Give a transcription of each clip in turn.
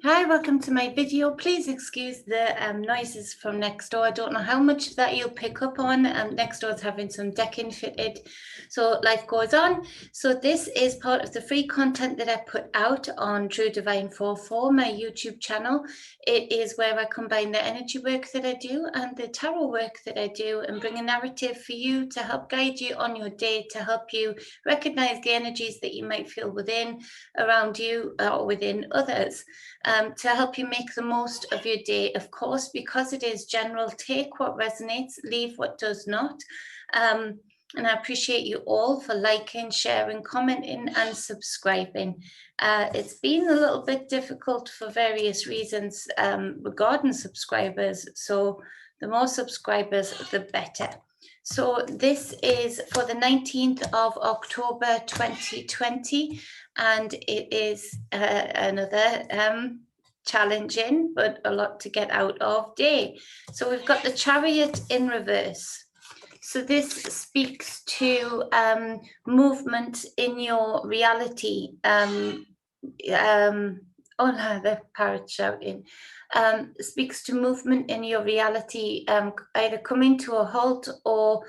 Hi, welcome to my video. Please excuse the noises from next door. I don't know how much of that you'll pick up on. Next door is having some decking fitted, so life goes on. So this is part of the free content that I put out on True Divine 4/4, my YouTube channel. It is where I combine the energy work that I do and the tarot work that I do and bring a narrative for you to help guide you on your day, to help you recognize the energies that you might feel within, around you, or within others. To help you make the most of your day, of course, because it is general. Take what resonates, leave what does not. And I appreciate you all for liking, sharing, commenting, and subscribing. It's been a little bit difficult for various reasons regarding subscribers. So the more subscribers, the better. So this is for the 19th of October 2020, and it is another challenging but a lot to get out of day. So we've got the Chariot in reverse. So this speaks to movement in your reality. Oh no, the parrot shouting. Speaks to movement in your reality, either coming to a halt or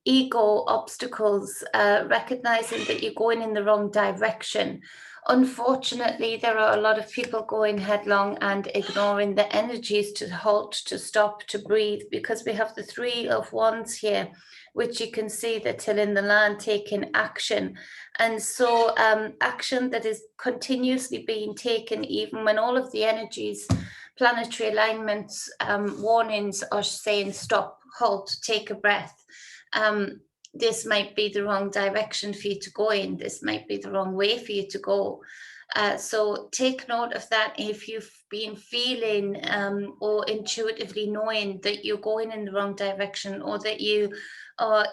ego obstacles, recognizing that you're going in the wrong direction. Unfortunately, there are a lot of people going headlong and ignoring the energies to halt, to stop, to breathe, because we have the Three of Wands here, which you can see they're tilling the land, taking action. And so action that is continuously being taken, even when all of the energies, planetary alignments, warnings are saying stop, halt, take a breath. This might be the wrong direction for you to go in. This might be the wrong way for you to go. So take note of that if you've been feeling or intuitively knowing that you're going in the wrong direction, or that you are,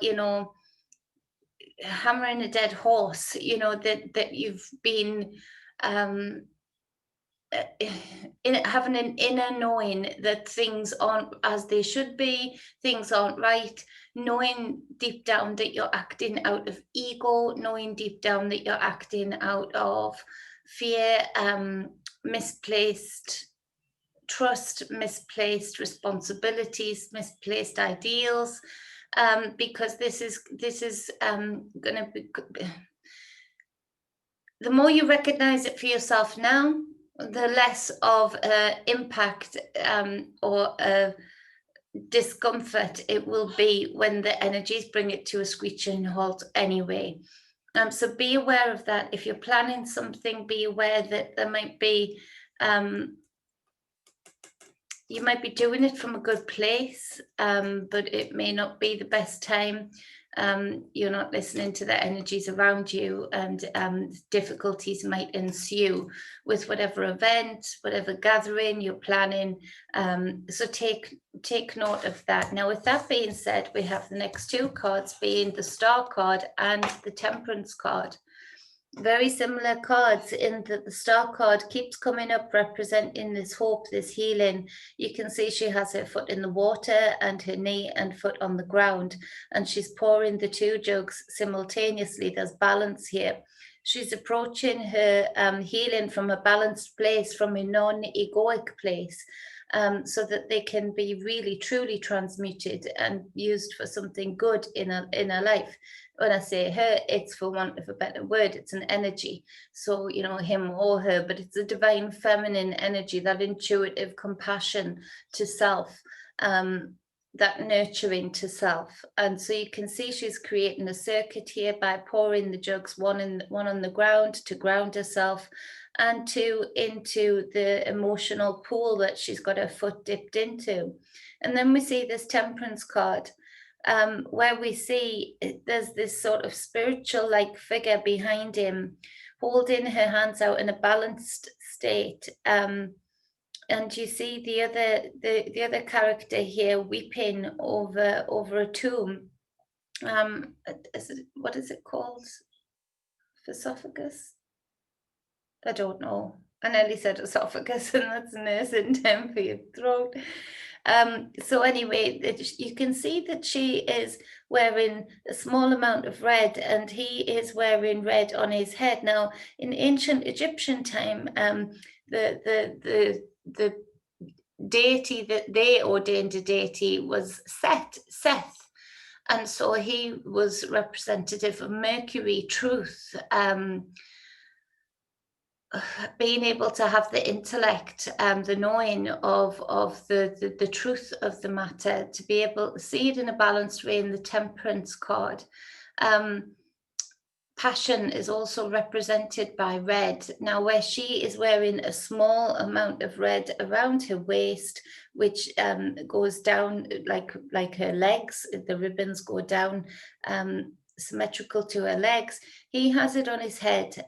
hammering a dead horse, that you've been having an inner knowing that things aren't as they should be, things aren't right, knowing deep down that you're acting out of ego, knowing deep down that you're acting out of fear, misplaced trust, misplaced responsibilities, misplaced ideals, because this is going to be, the more you recognize it for yourself now, the less of impact or discomfort it will be when the energies bring it to a screeching halt anyway. So be aware of that. If you're planning something, be aware that there might be, you might be doing it from a good place, but it may not be the best time. You're not listening to the energies around you, and difficulties might ensue with whatever event, whatever gathering you're planning. So take note of that. Now, with that being said, we have the next two cards being the Star card and the Temperance card. Very similar cards in that the Star card keeps coming up representing this hope, this healing. You can see she has her foot in the water and her knee and foot on the ground, and she's pouring the two jugs simultaneously. There's balance here. She's approaching her healing from a balanced place, from a non-egoic place, so that they can be really, truly transmuted and used for something good in her life. When I say her, it's for want of a better word, it's an energy. So, him or her, but it's a divine feminine energy, that intuitive compassion to self, that nurturing to self. And so you can see she's creating a circuit here by pouring the jugs, one on the ground to ground herself, and two into the emotional pool that she's got her foot dipped into. And then we see this Temperance card, where we see there's this sort of spiritual like figure behind him, holding her hands out in a balanced state. And you see the other character here weeping over a tomb. What is it called? Esophagus? I don't know. I nearly said esophagus, and that's a nursing term for your throat. So anyway, you can see that she is wearing a small amount of red, and he is wearing red on his head. Now, in ancient Egyptian time, the deity that they ordained a deity was Seth. And so he was representative of Mercury, truth, being able to have the intellect, the knowing of the truth of the matter, to be able to see it in a balanced way in the Temperance card. Passion is also represented by red. Now, where she is wearing a small amount of red around her waist, which goes down like her legs, the ribbons go down symmetrical to her legs. He has it on his head.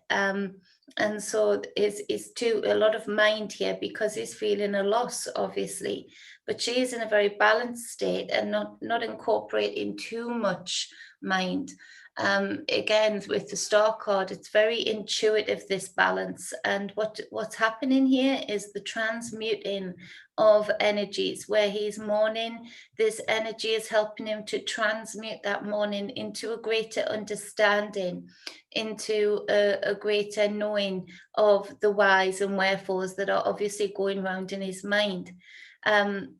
And so is too a lot of mind here, because he's feeling a loss, obviously. But she is in a very balanced state and not incorporating too much mind. Again, with the star card, it's very intuitive, this balance. And what's happening here is the transmuting of energies. Where he's mourning, this energy is helping him to transmute that mourning into a greater understanding, into a greater knowing of the whys and wherefores that are obviously going around in his mind. To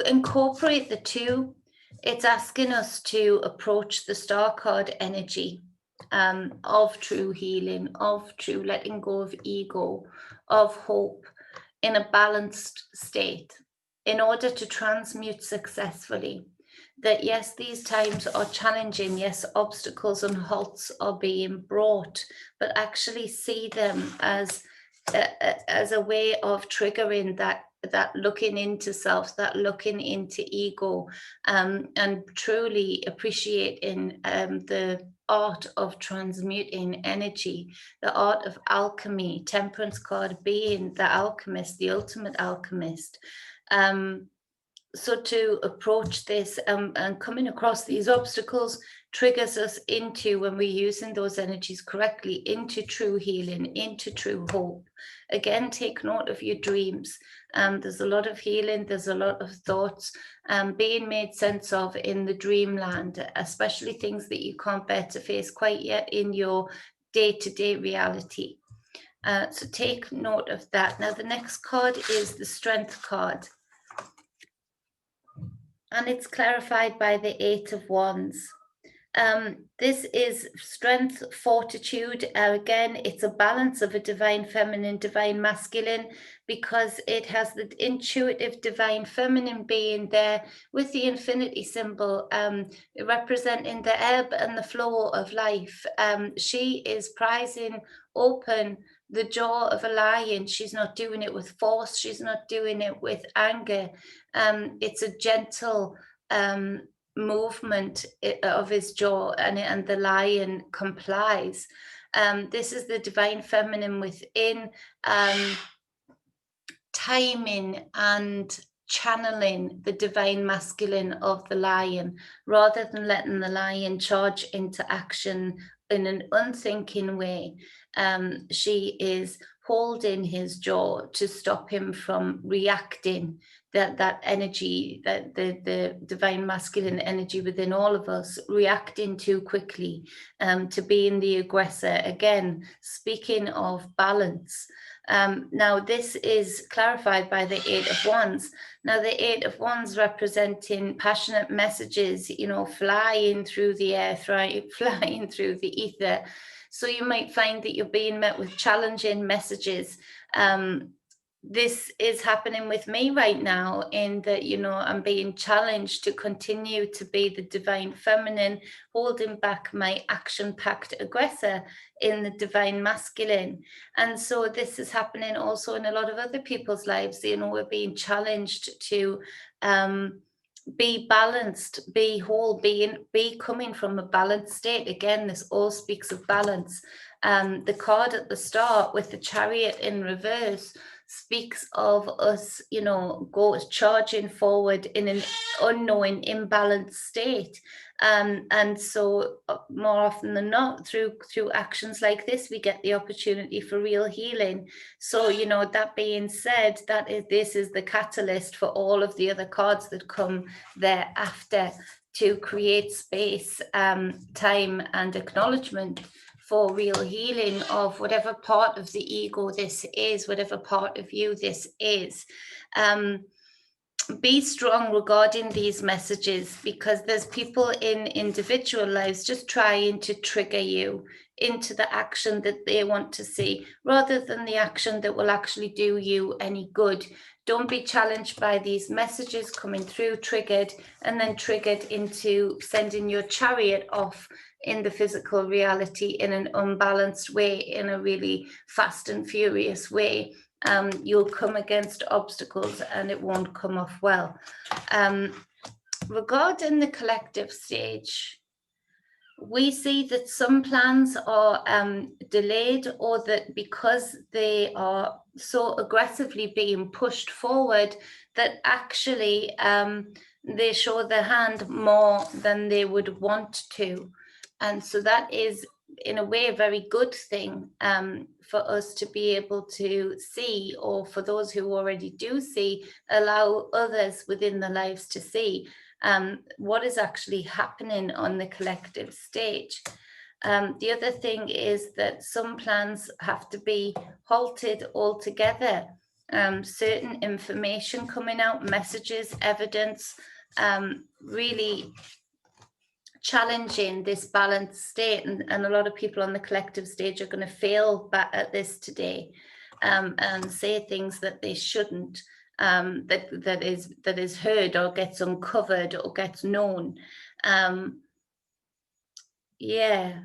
incorporate the two, it's asking us to approach the star card energy of true healing, of true letting go of ego, of hope, in a balanced state, in order to transmute successfully. That yes, these times are challenging, yes, obstacles and halts are being brought, but actually see them as a way of triggering that looking into self, that looking into ego, and truly appreciating the art of transmuting energy, the art of alchemy. Temperance card being the alchemist, the ultimate alchemist. So to approach this and coming across these obstacles triggers us into, when we're using those energies correctly, into true healing, into true hope. Again, take note of your dreams. There's a lot of healing, there's a lot of thoughts being made sense of in the dreamland, especially things that you can't bear to face quite yet in your day-to-day reality. So take note of that. Now, the next card is the Strength card. And it's clarified by the Eight of Wands. This is strength, fortitude. Again, it's a balance of a divine feminine, divine masculine, because it has the intuitive divine feminine being there with the infinity symbol, representing the ebb and the flow of life. She is prizing open the jaw of a lion. She's not doing it with force. She's not doing it with anger. It's a gentle movement of his jaw, and the lion complies. This is the divine feminine within, timing and channeling the divine masculine of the lion, rather than letting the lion charge into action in an unthinking way. She is holding his jaw to stop him from reacting. That energy, that the divine masculine energy within all of us, reacting too quickly, to being the aggressor. Again, speaking of balance. Now, this is clarified by the Eight of Wands. Now, the Eight of Wands representing passionate messages, flying through the air, flying through the ether. So you might find that you're being met with challenging messages. This is happening with me right now, in that, I'm being challenged to continue to be the divine feminine, holding back my action-packed aggressor in the divine masculine. And so this is happening also in a lot of other people's lives. We're being challenged to be balanced, be whole, be coming from a balanced state. Again, this all speaks of balance. The card at the start with the Chariot in reverse speaks of us, charging forward in an unknowing, imbalanced state. And so more often than not, through actions like this, we get the opportunity for real healing. So, that being said, this is the catalyst for all of the other cards that come thereafter, to create space, time and acknowledgement for real healing of whatever part of the ego this is, whatever part of you this is. Be strong regarding these messages, because there's people in individual lives just trying to trigger you into the action that they want to see, rather than the action that will actually do you any good. Don't be challenged by these messages coming through, triggered into sending your chariot off in the physical reality in an unbalanced way, in a really fast and furious way. You'll come against obstacles and it won't come off well. Regarding the collective stage, we see that some plans are delayed, or that because they are so aggressively being pushed forward, that actually they show their hand more than they would want to. And so that is, in a way, a very good thing for us to be able to see, or for those who already do see, allow others within their lives to see what is actually happening on the collective stage. The other thing is that some plans have to be halted altogether. Certain information coming out, messages, evidence, really challenging this balanced state, and a lot of people on the collective stage are going to fail back at this today, and say things that they shouldn't, that is heard or gets uncovered or gets known. Yeah.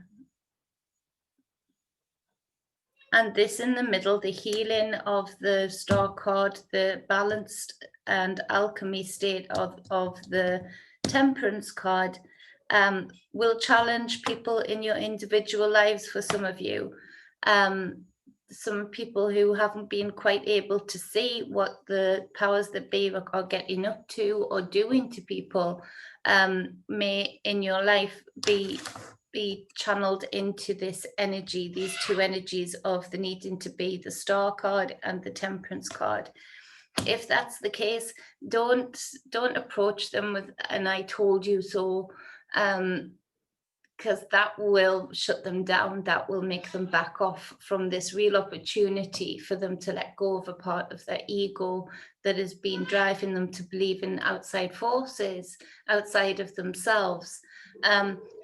And this in the middle, the healing of the star card, the balanced and alchemy state of the temperance card, will challenge people in your individual lives for some of you. Some people who haven't been quite able to see what the powers that be are getting up to or doing to people, may in your life be channeled into this energy, these two energies of the needing to be, the star card and the temperance card. If that's the case, don't approach them with an "I told you so," because that will shut them down. That will make them back off from this real opportunity for them to let go of a part of their ego that has been driving them to believe in outside forces outside of themselves.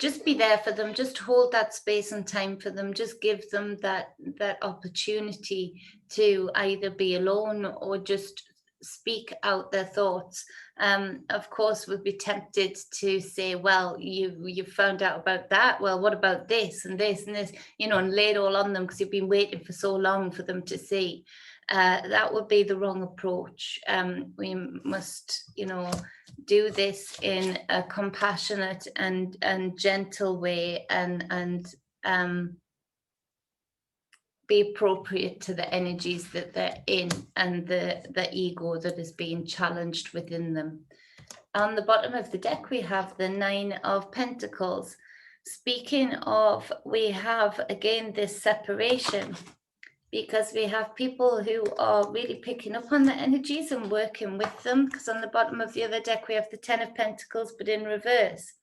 Just be there for them, just hold that space and time for them, just give them that opportunity to either be alone or just speak out their thoughts. Of course, we'll be tempted to say, well, you found out about that, well, what about this and this and this, and lay it all on them because you've been waiting for so long for them to see. That would be the wrong approach. We must, do this in a compassionate and gentle way, and be appropriate to the energies that they're in and the ego that is being challenged within them. On the bottom of the deck, we have the 9 of Pentacles. Speaking of, we have again this separation, because we have people who are really picking up on the energies and working with them, because on the bottom of the other deck, we have the 10 of Pentacles, but in reverse.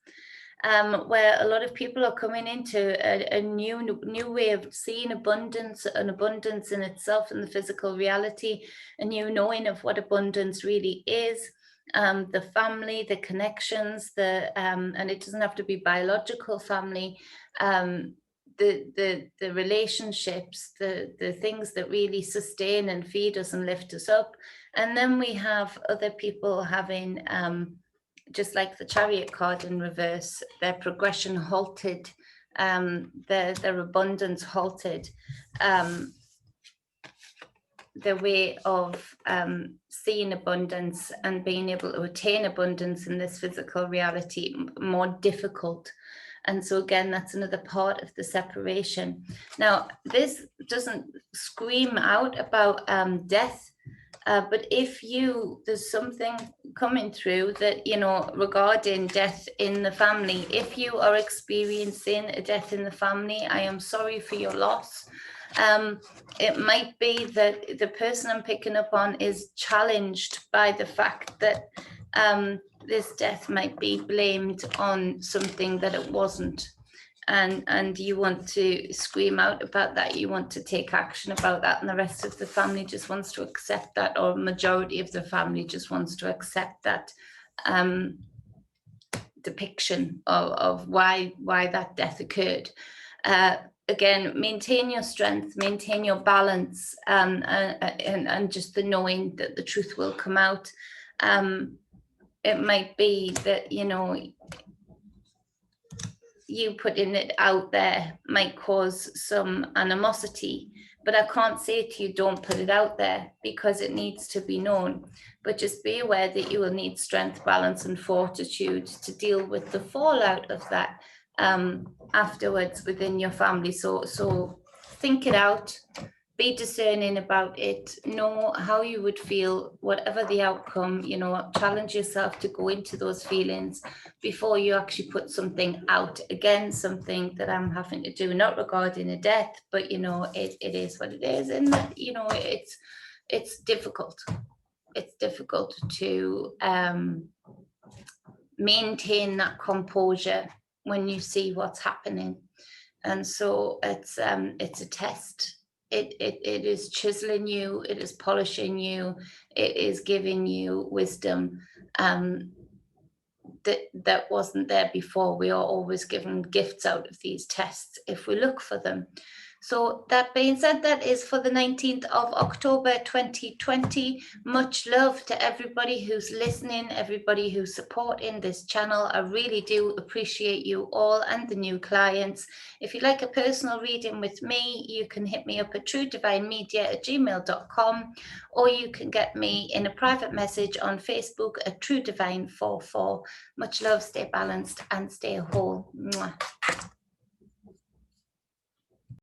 Where a lot of people are coming into a new way of seeing abundance, an abundance in itself in the physical reality, a new knowing of what abundance really is, the family, the connections, and it doesn't have to be biological family, the relationships, the things that really sustain and feed us and lift us up. And then we have other people having, just like the Chariot card in reverse, their progression halted, their abundance halted, their way of seeing abundance and being able to attain abundance in this physical reality more difficult. And so again, that's another part of the separation. Now, this doesn't scream out about death, but if there's something coming through that, regarding death in the family, if you are experiencing a death in the family, I am sorry for your loss. It might be that the person I'm picking up on is challenged by the fact that this death might be blamed on something that it wasn't. And you want to scream out about that, you want to take action about that, and the rest of the family just wants to accept that, or majority of the family just wants to accept that depiction of why that death occurred. Again, maintain your strength, maintain your balance, and just the knowing that the truth will come out. It might be that, you putting it out there might cause some animosity, but I can't say to you, don't put it out there, because it needs to be known. But just be aware that you will need strength, balance, and fortitude to deal with the fallout of that afterwards within your family. So think it out. Be discerning about it, know how you would feel, whatever the outcome, challenge yourself to go into those feelings before you actually put something out. Again, something that I'm having to do, not regarding a death, but, it is what it is. And, it's difficult. It's difficult to maintain that composure when you see what's happening. And so it's a test. It is chiseling you, it is polishing you, it is giving you wisdom that wasn't there before. We are always given gifts out of these tests if we look for them. So that being said, that is for the 19th of October 2020. Much love to everybody who's listening, everybody who's supporting this channel. I really do appreciate you all, and the new clients. If you'd like a personal reading with me, you can hit me up at truedivinemedia@gmail.com, or you can get me in a private message on Facebook at truedivine44. Much love, stay balanced and stay whole. Mwah.